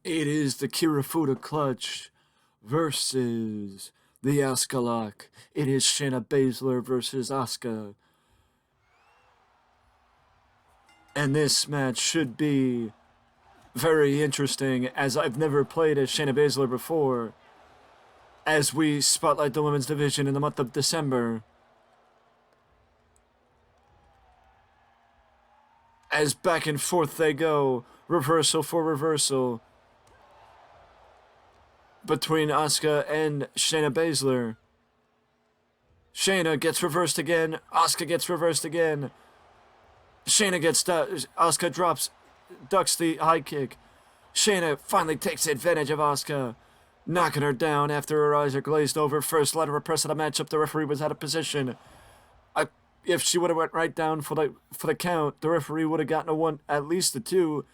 It is the Kirafuta clutch versus the Asuka lock. It is Shayna Baszler versus Asuka. And this match should be very interesting, as I've never played as Shayna Baszler before, as we spotlight the women's division in the month of December. As back and forth they go, reversal for reversal, between Asuka and Shayna Baszler. Shayna gets reversed again. Asuka gets reversed again. Shayna gets Asuka ducks the high kick. Shayna finally takes advantage of Asuka, knocking her down after her eyes are glazed over. First lateral press of the matchup. The referee was out of position. If she would have went right down for the count, the referee would have gotten a one, at least a two,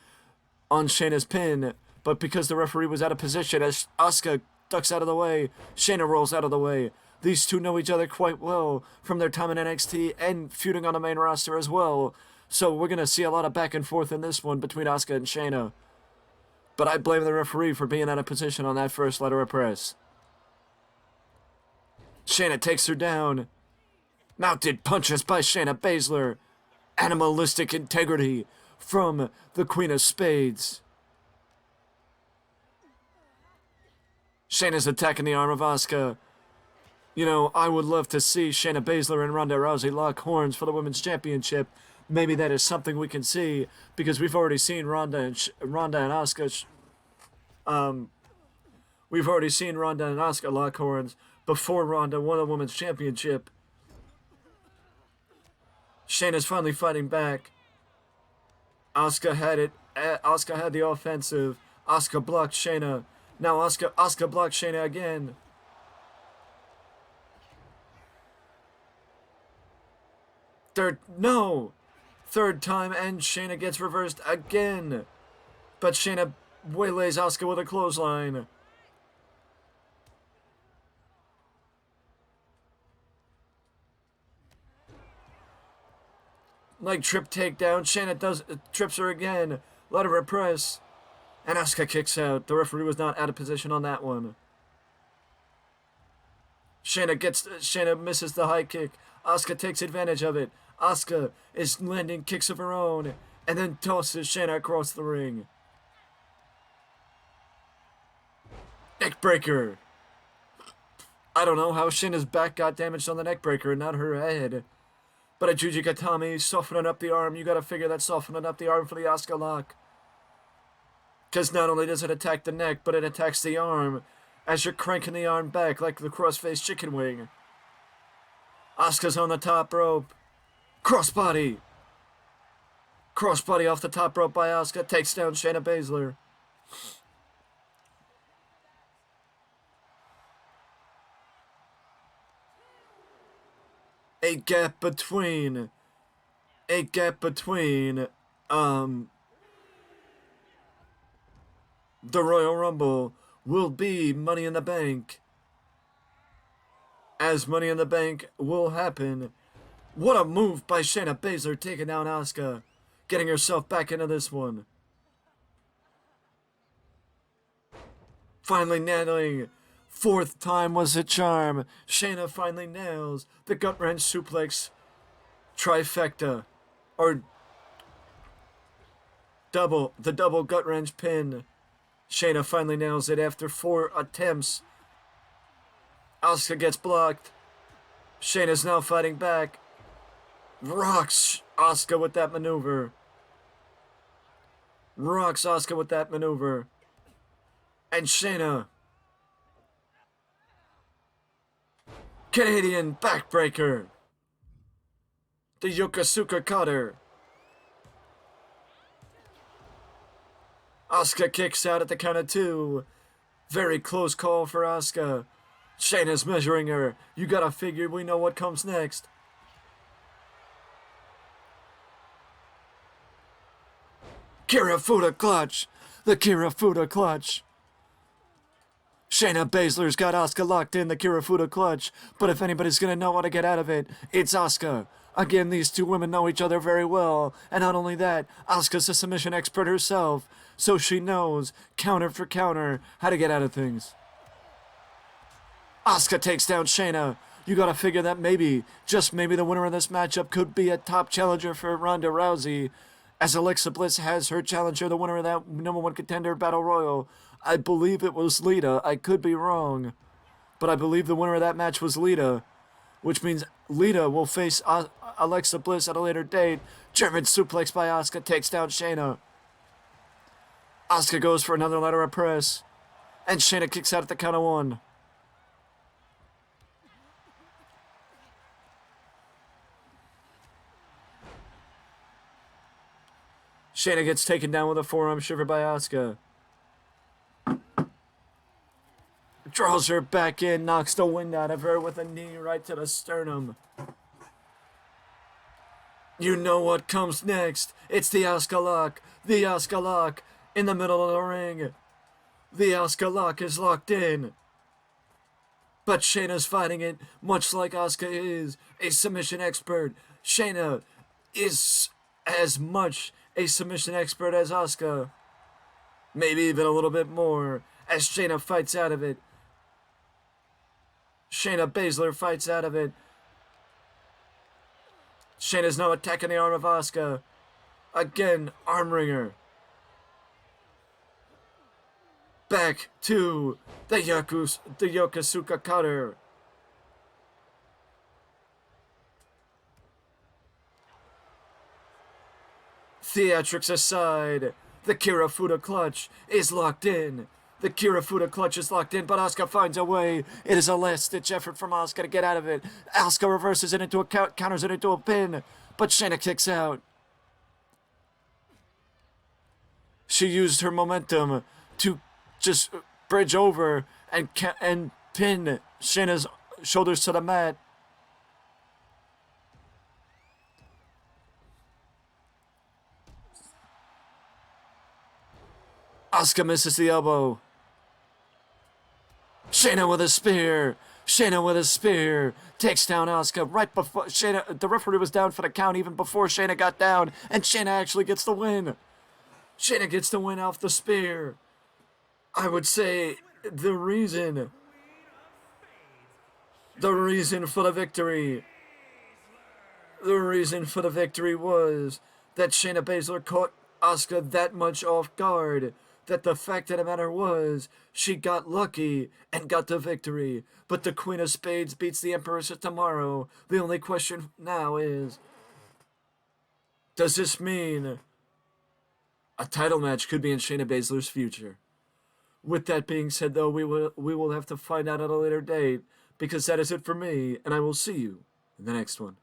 on Shayna's pin. But because the referee was out of position, as Asuka ducks out of the way, Shayna rolls out of the way. These two know each other quite well from their time in NXT and feuding on the main roster as well. So we're going to see a lot of back and forth in this one between Asuka and Shayna. But I blame the referee for being out of position on that first lateral press. Shayna takes her down. Mounted punches by Shayna Baszler. Animalistic integrity from the Queen of Spades. Shayna's attacking the arm of Asuka. You know, I would love to see Shayna Baszler and Ronda Rousey lock horns for the Women's Championship. Maybe that is something we can see, because we've already seen Ronda and Asuka. We've already seen Ronda and Asuka lock horns before Ronda won the Women's Championship. Shayna's finally fighting back. Asuka had it. Asuka had the offensive. Asuka blocked Shayna. Now Asuka blocked Shayna again. Third time, and Shayna gets reversed again. But Shayna waylays Asuka with a clothesline. Leg trip takedown. Shayna trips her again. Let her press. And Asuka kicks out. The referee was not out of position on that one. Shayna misses the high kick. Asuka takes advantage of it. Asuka is landing kicks of her own and then tosses Shayna across the ring. Neckbreaker. I don't know how Shayna's back got damaged on the neckbreaker and not her head. But a Juji Katami, softening up the arm. You gotta figure that's softening up the arm for the Asuka lock. Because not only does it attack the neck, but it attacks the arm as you're cranking the arm back like the cross-faced chicken wing. Asuka's on the top rope. Crossbody. Crossbody off the top rope by Asuka. Takes down Shayna Baszler. A gap between the Royal Rumble will be Money in the Bank. As Money in the Bank will happen. What a move by Shayna Baszler, taking down Asuka, getting herself back into this one. Finally nailing. Fourth time was a charm. Shayna finally nails the gut wrench suplex trifecta, or the double gut wrench pin. Shayna finally nails it after 4 attempts. Asuka gets blocked. Shayna's now fighting back. Rocks Asuka with that maneuver. And Shayna. Canadian backbreaker. The Yokosuka cutter. Asuka kicks out at the count of 2. Very close call for Asuka. Shayna's measuring her. You gotta figure we know what comes next. Kirafuta clutch. The Kirafuta clutch. Shayna Baszler's got Asuka locked in the Kirafuta clutch, but if anybody's gonna know how to get out of it, it's Asuka. Again, these two women know each other very well, and not only that, Asuka's a submission expert herself. so she knows, counter for counter, how to get out of things. Asuka takes down Shayna. You gotta figure that maybe, just maybe, the winner of this matchup could be a top challenger for Ronda Rousey, as Alexa Bliss has her challenger, the winner of that #1 contender battle royal. I believe it was Lita. I could be wrong, but I believe the winner of that match was Lita, which means Lita will face Alexa Bliss at a later date. German suplex by Asuka takes down Shayna. Asuka goes for another ladder of press, and Shayna kicks out at the count of 1. Shayna gets taken down with a forearm shiver by Asuka. Draws her back in, knocks the wind out of her with a knee right to the sternum. You know what comes next. It's the Asuka lock. The Asuka lock in the middle of the ring. The Asuka lock is locked in. But Shayna's fighting it, much like Asuka is a submission expert. Shayna is as much a submission expert as Asuka. Maybe even a little bit more, as Shayna fights out of it. Shayna Baszler fights out of it. Shayna's now attacking the arm of Asuka. Again, arm wringer. Back to the Yokosuka cutter. Theatrics aside, the Kirafuta clutch is locked in. The Kirafuta clutch is locked in, but Asuka finds a way. It is a last-ditch effort from Asuka to get out of it. Asuka reverses it into a counters it into a pin, but Shayna kicks out. She used her momentum to just bridge over and pin Shayna's shoulders to the mat. Asuka misses the elbow. Shayna with a spear. Shayna with a spear. Takes down Asuka right before Shayna. The referee was down for the count even before Shayna got down. And Shayna actually gets the win. Shayna gets the win off the spear. I would say the reason for the victory. The reason for the victory was that Shayna Baszler caught Asuka that much off guard. That the fact of the matter was, she got lucky and got the victory. But the Queen of Spades beats the Empress of Tomorrow. The only question now is, does this mean a title match could be in Shayna Baszler's future? With that being said, though, we will have to find out at a later date, because that is it for me, and I will see you in the next one.